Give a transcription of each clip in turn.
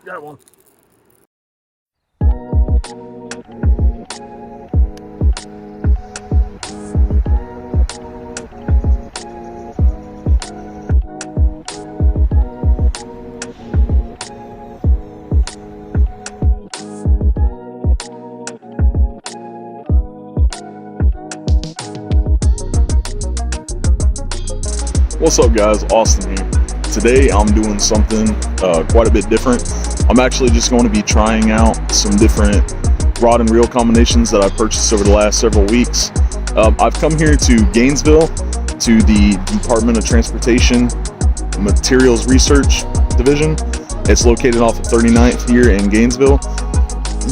Got one. What's up, guys? Austin here. Today I'm doing something quite a bit different. I'm actually just going to be trying out some different rod and reel combinations that I've purchased over the last several weeks. I've come here to Gainesville, to the Department of Transportation Materials Research Division. It's located off of 39th here in Gainesville.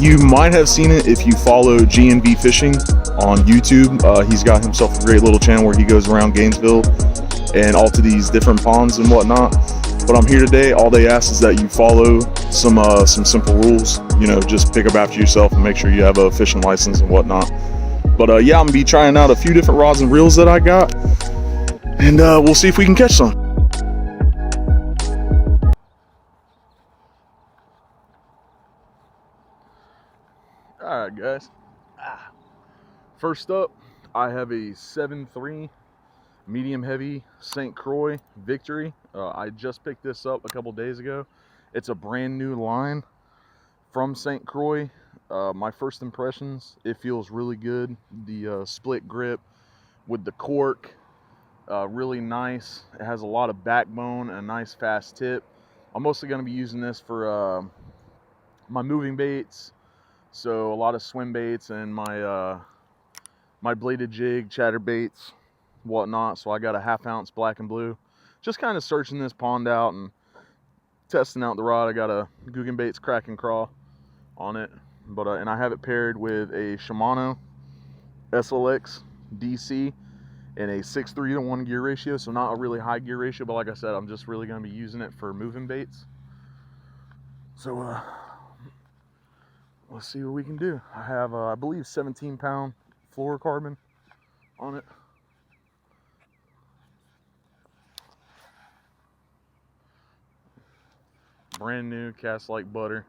You might have seen it if you follow G&B Fishing on YouTube. He's got himself a great little channel where he goes around Gainesville and all to these different ponds and whatnot. But I'm here today. All they ask is that you follow some simple rules. You know, just pick up after yourself and make sure you have a fishing license and whatnot. But yeah, I'm gonna be trying out a few different rods and reels that I got, and we'll see if we can catch some. All right, guys. First up, I have a 7.3 medium heavy St. Croix Victory. I just picked this up a couple days ago. It's a brand new line from St. Croix. My first impressions, it feels really good. The split grip with the cork, really nice. It has a lot of backbone and a nice fast tip. I'm mostly going to be using this for my moving baits, so a lot of swim baits and my bladed jig, chatter baits, whatnot. So I got a 1/2 ounce black and blue, just kind of searching this pond out and testing out the rod. I got a Guggen Baits Crack and Craw on it, but and I have it paired with a Shimano SLX DC in a 6:3 to 1 gear ratio, so not a really high gear ratio, but like I said, I'm just really going to be using it for moving baits. So let's see what we can do. I have I believe 17-pound fluorocarbon on it. Brand new, cast like butter.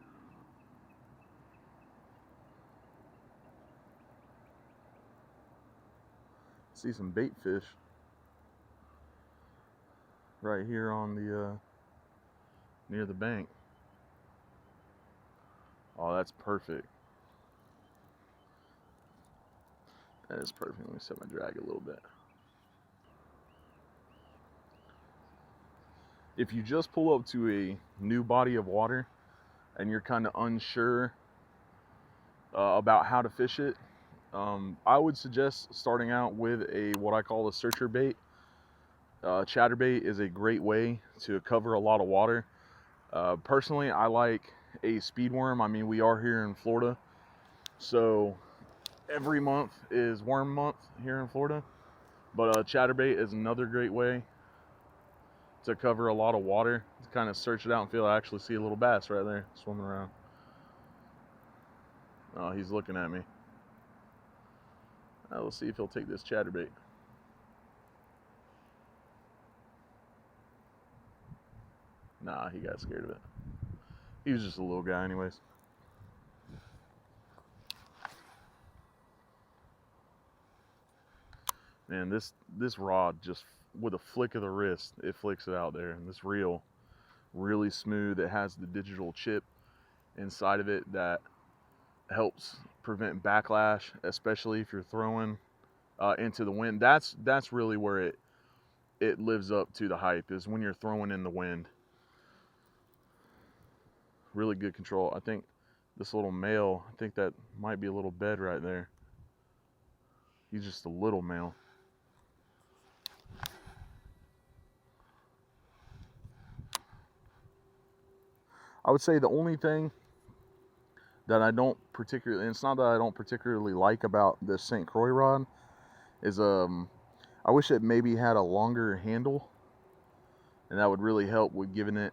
See some bait fish right here on the near the bank. Oh, that's perfect. That is perfect. Let me set my drag a little bit. If you just pull up to a new body of water and you're kind of unsure about how to fish it, I would suggest starting out with what I call a searcher bait. Chatterbait is a great way to cover a lot of water. Personally, I like a speed worm. I mean, we are here in Florida, so every month is worm month here in Florida. But chatterbait is another great way to cover a lot of water, to kind of search it out and feel. I actually see a little bass right there swimming around. Oh, he's looking at me. Let's see if he'll take this chatterbait. Nah, he got scared of it. He was just a little guy anyways. Man, this rod, just with a flick of the wrist, it flicks it out there. And this reel, really smooth. It has the digital chip inside of it that helps prevent backlash, especially if you're throwing into the wind. That's really where it lives up to the hype, is when you're throwing in the wind. Really good control. I think this little male, I think that might be a little bed right there. He's just a little male. I would say the only thing that I don't particularly, and it's not that I don't particularly like about this St. Croix rod, is I wish it maybe had a longer handle, and that would really help with giving it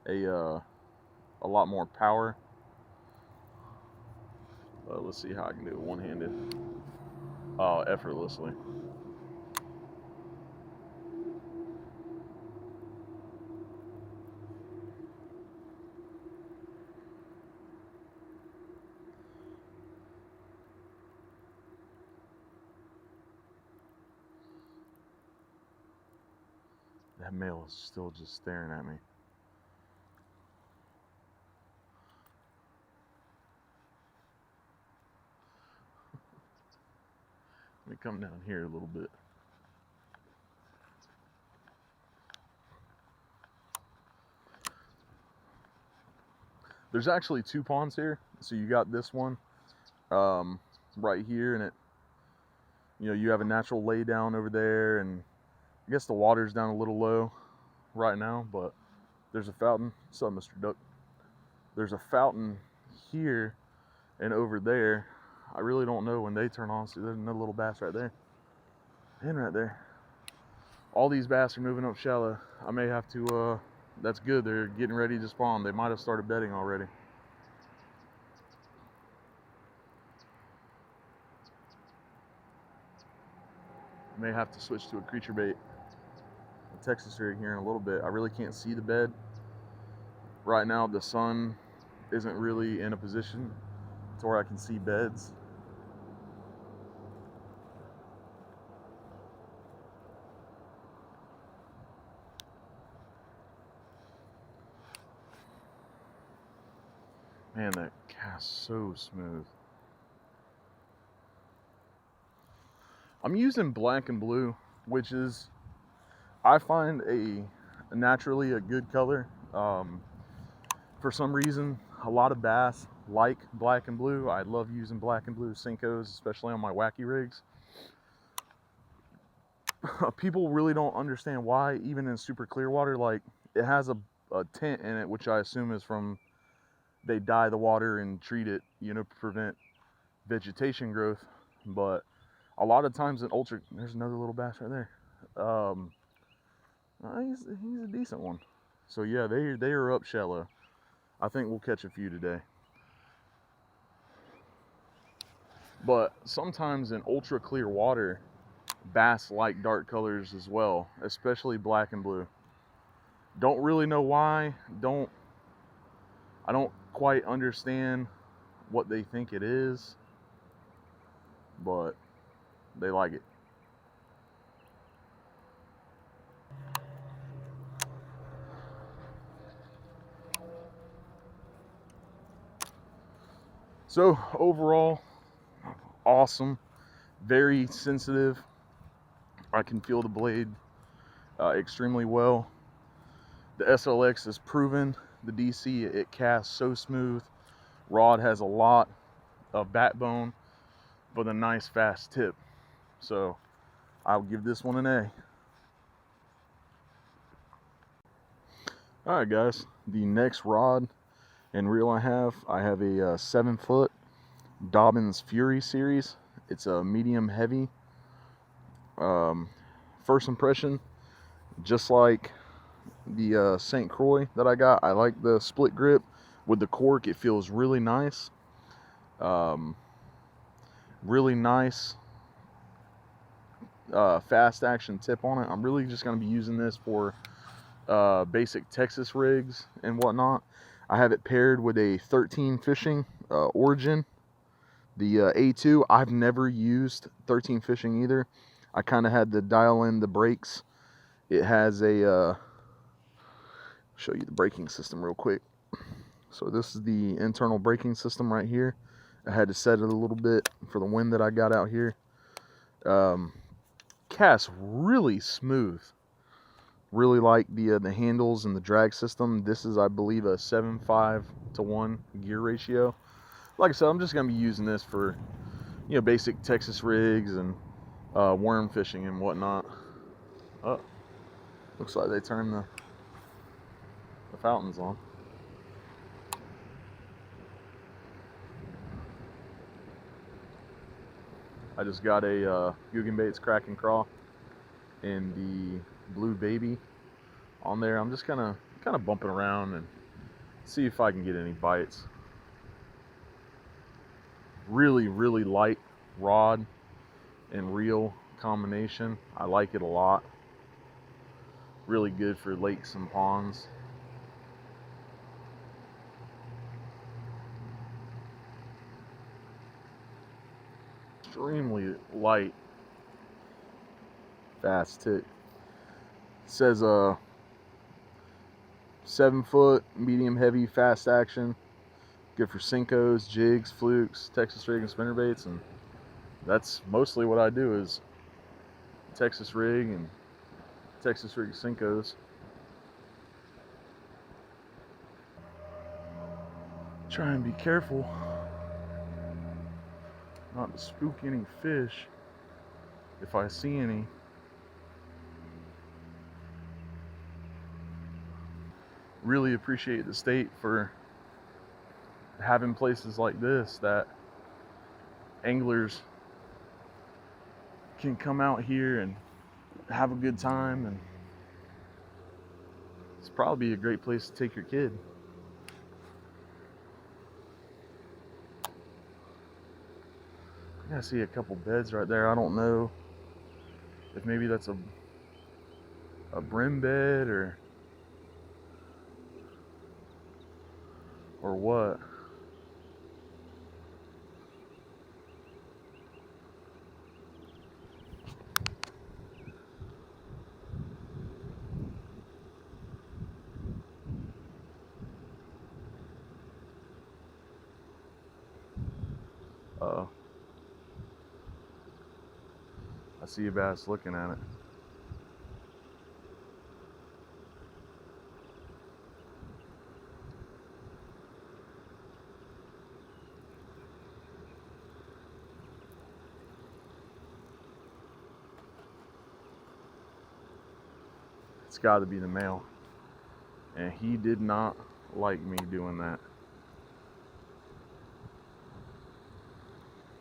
a lot more power. Let's see how I can do it one-handed. Effortlessly. That male is still just staring at me. Let me come down here a little bit. There's actually 2 ponds here. So you got this one right here, and it, you know, you have a natural lay down over there, and I guess the water's down a little low right now, but there's a fountain. What's up, Mr. Duck? There's a fountain here and over there. I really don't know when they turn on. See, there's another little bass right there. And right there. All these bass are moving up shallow. I may have to, that's good. They're getting ready to spawn. They might have started bedding already. I may have to switch to a creature bait. A Texas rig here in a little bit. I really can't see the bed. Right now, the sun isn't really in a position to where I can see beds. Man, that cast so smooth. I'm using black and blue, which is, I find naturally a good color. For some reason, a lot of bass like black and blue. I love using black and blue Senkos, especially on my wacky rigs. People really don't understand why, even in super clear water, like it has a tint in it, which I assume is from they dye the water and treat it, you know, to prevent vegetation growth. But a lot of times in ultra, there's another little bass right there. He's a decent one. So yeah, they are up shallow. I think we'll catch a few today. But sometimes in ultra clear water, bass like dark colors as well, especially black and blue. Don't really know why. I don't quite understand what they think it is, but they like it. So overall, awesome, very sensitive. I can feel the blade extremely well. The SLX is proven. The DC, it casts so smooth. Rod has a lot of backbone with a nice fast tip. So I'll give this one an A. All right, guys, the next rod and reel I have a 7-foot Dobbins Fury series. It's a medium heavy. First impression, just like the St. Croix that I got, I like the split grip with the cork. It feels really nice. Really nice fast action tip on it. I'm really just going to be using this for basic Texas rigs and whatnot. I have it paired with a 13 fishing Origin, the A2. I've never used 13 fishing either. I kind of had to dial in the brakes. It has a show you the braking system real quick. So this is the internal braking system right here. I had to set it a little bit for the wind that I got out here. Cast really smooth. Really like the handles and the drag system. This is, I believe, a 7:5 to 1 gear ratio. Like I said, I'm just gonna be using this for, you know, basic Texas rigs and worm fishing and whatnot. Oh, looks like they turned the fountains on. I just got a Guggen Baits Crack and Craw and the Blue Baby on there. I'm just kind of bumping around and see if I can get any bites. Really, really light rod and reel combination. I like it a lot. Really good for lakes and ponds. Extremely light, fast tick. It says 7-foot, medium heavy, fast action. Good for Cincos, jigs, flukes, Texas rig, and spinnerbaits, and that's mostly what I do is Texas rig and Texas rig Cincos. Try and be careful not to spook any fish if I see any. Really appreciate the state for having places like this that anglers can come out here and have a good time, and it's probably a great place to take your kid. I see a couple beds right there. I don't know if maybe that's a brim bed or what. Uh-oh. I see a bass looking at it. It's got to be the male. And he did not like me doing that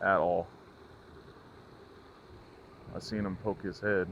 at all. I seen him poke his head.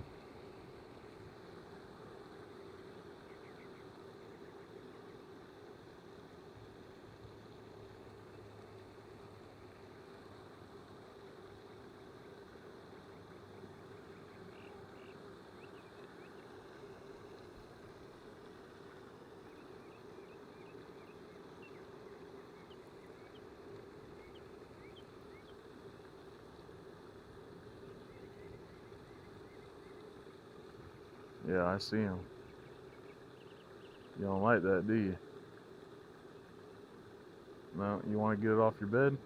Yeah, I see him. You don't like that, do you? No, you want to get it off your bed?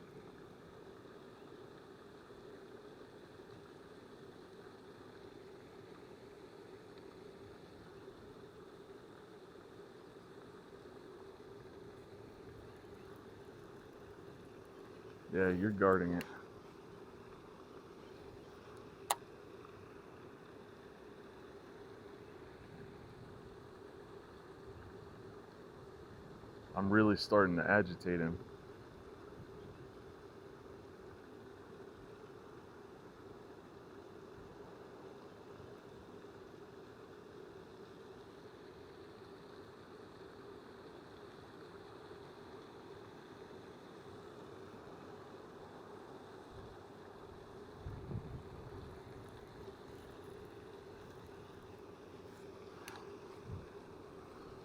Yeah, you're guarding it. I'm really starting to agitate him.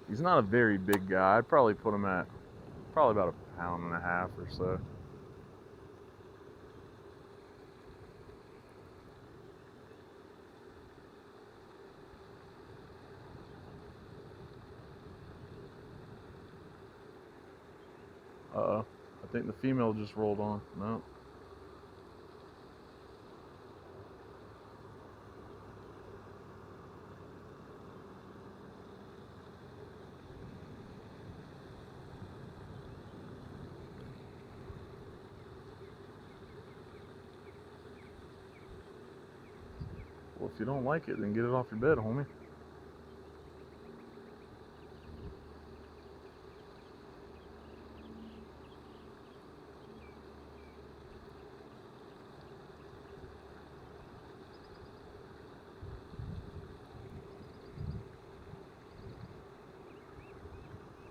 He's not a very big guy. I'd probably put him at probably about 1.5 pounds or so. Uh-oh. I think the female just rolled on. No. Well, if you don't like it, then get it off your bed, homie.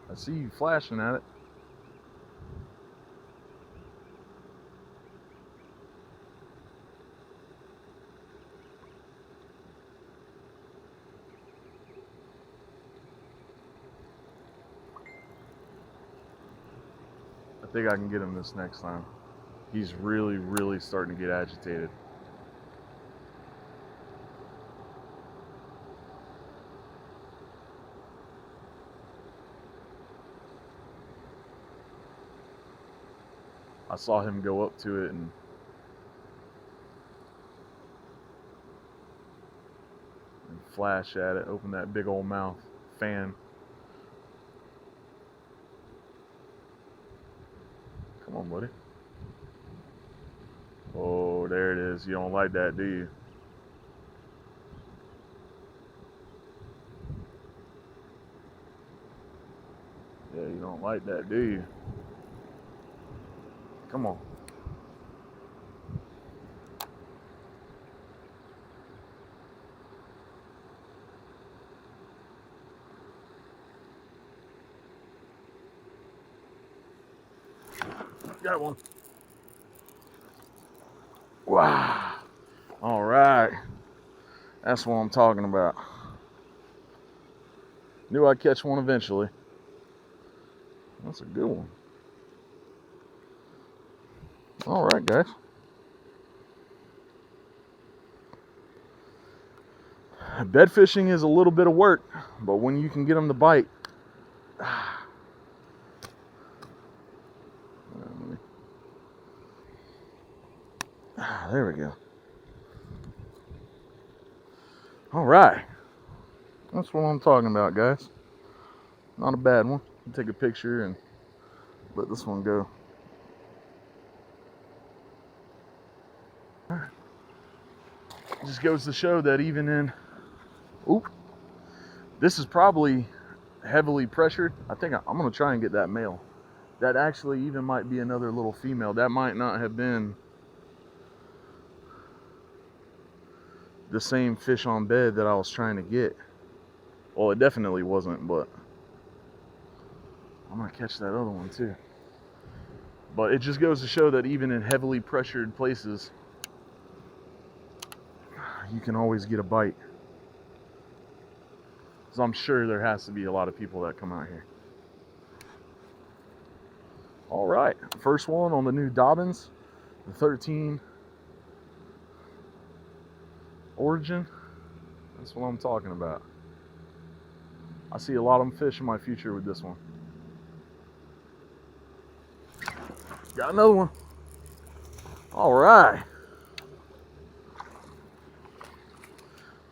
I see you flashing at it. I think I can get him this next time. He's really, really starting to get agitated. I saw him go up to it and flash at it, open that big old mouth, fan. Come on, buddy. Oh, there it is. You don't like that, do you? Yeah, you don't like that, do you? Come on. Got one. Wow. All right. That's what I'm talking about. Knew I'd catch one eventually. That's a good one. All right, guys. Bed fishing is a little bit of work, but when you can get them to bite, there we go. All right. That's what I'm talking about, guys. Not a bad one. Take a picture and let this one go. All right. Just goes to show that even in, this is probably heavily pressured. I think I'm gonna try and get that male. That actually even might be another little female. That might not have been the same fish on bed that I was trying to get. Well, it definitely wasn't, but I'm gonna catch that other one too. But it just goes to show that even in heavily pressured places, you can always get a bite. So I'm sure there has to be a lot of people that come out here. All right, first one on the new Dobbins, the 13 Origin. That's what I'm talking about. I see a lot of them fish in my future with this one. Got another one. All right.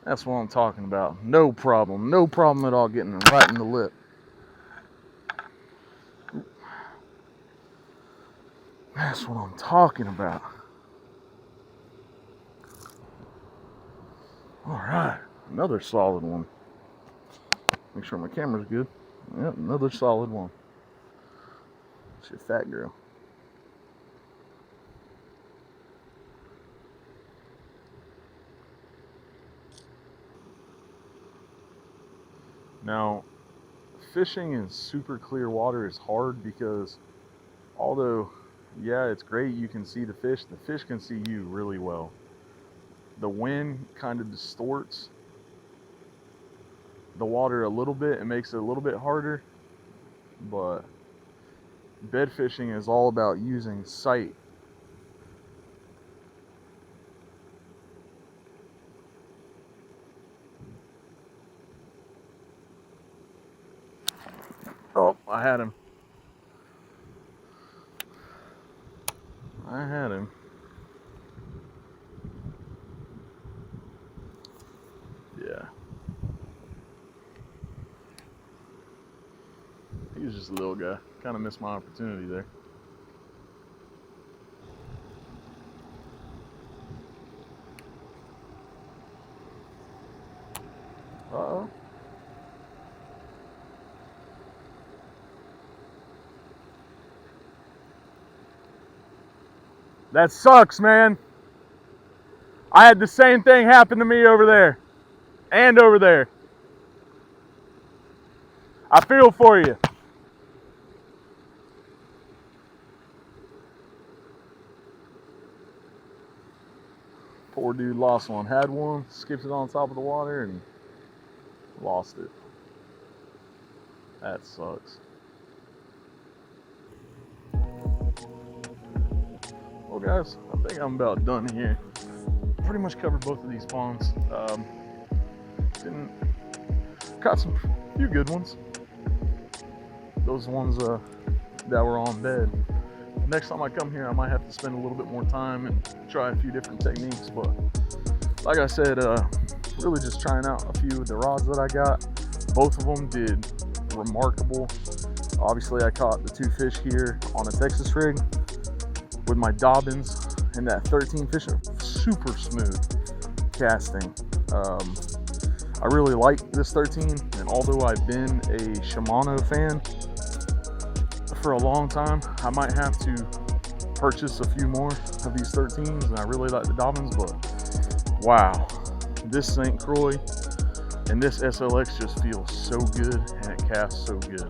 That's what I'm talking about. No problem. No problem at all getting them right in the lip. That's what I'm talking about. All right. Another solid one. Make sure my camera's good. Yep, another solid one. She's a fat girl. Now, fishing in super clear water is hard because although, yeah, it's great, you can see the fish can see you really well. The wind kind of distorts the water a little bit and makes it a little bit harder, but bed fishing is all about using sight. Oh, I had him. I had him. Yeah. He was just a little guy. Kind of missed my opportunity there. Uh-oh. That sucks, man. I had the same thing happen to me over there. And over there. I feel for you. Poor dude lost one. Had one, skipped it on top of the water, and lost it. That sucks. Well, guys, I think I'm about done here. Pretty much covered both of these ponds. Caught some few good ones. Those ones that were on bed. next time I come here, I might have to spend a little bit more time and try a few different techniques. But like I said, really just trying out a few of the rods that I got. Both of them did remarkable. Obviously, I caught the 2 fish here on a Texas rig with my Dobbins and that 13 fish. Super smooth casting. I really like this 13, and although I've been a Shimano fan for a long time, I might have to purchase a few more of these 13s, and I really like the Dobbins. But wow, this St. Croix and this SLX just feels so good, and it casts so good.